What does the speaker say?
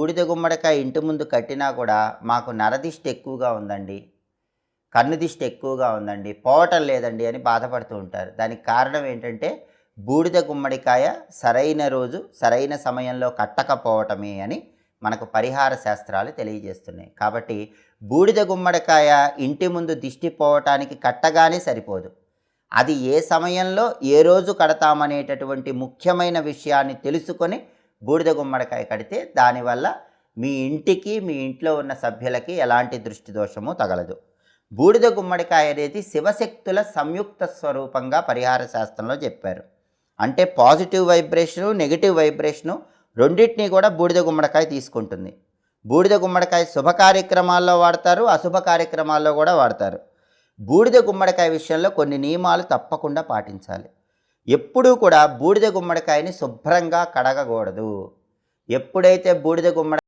బూడిద గుమ్మడికాయ ఇంటి ముందు కట్టినా కూడా మాకు నరదిష్టి ఎక్కువగా ఉందండి, కన్ను దిష్టి ఎక్కువగా ఉందండి, పోవటం లేదండి అని బాధపడుతూ ఉంటారు. దానికి కారణం ఏంటంటే బూడిద గుమ్మడికాయ సరైన రోజు సరైన సమయంలో కట్టకపోవటమే అని మనకు పరిహార శాస్త్రాలు తెలియజేస్తున్నాయి. కాబట్టి బూడిద గుమ్మడికాయ ఇంటి ముందు దిష్టి పోవటానికి కట్టగానే సరిపోదు. అది ఏ సమయంలో ఏ రోజు కడతామనేటటువంటి ముఖ్యమైన విషయాన్ని తెలుసుకొని బూడిద గుమ్మడికాయ కడితే దానివల్ల మీ ఇంటికి మీ ఇంట్లో ఉన్న సభ్యులకి ఎలాంటి దృష్టి దోషము తగలదు. బూడిద గుమ్మడికాయ అనేది శివశక్తుల సంయుక్త స్వరూపంగా పరిహార శాస్త్రంలో చెప్పారు. అంటే పాజిటివ్ వైబ్రేషను, నెగిటివ్ వైబ్రేషను రెండింటినీ కూడా బూడిద గుమ్మడికాయ తీసుకుంటుంది. బూడిద గుమ్మడికాయ శుభ కార్యక్రమాల్లో వాడతారు, అశుభ కార్యక్రమాల్లో కూడా వాడతారు. బూడిద గుమ్మడికాయ విషయంలో కొన్ని నియమాలు తప్పకుండా పాటించాలి. ఎప్పుడూ కూడా బూడిద గుమ్మడికాయని శుభ్రంగా కడగకూడదు. ఎప్పుడైతే బూడిద గుమ్మడికాయ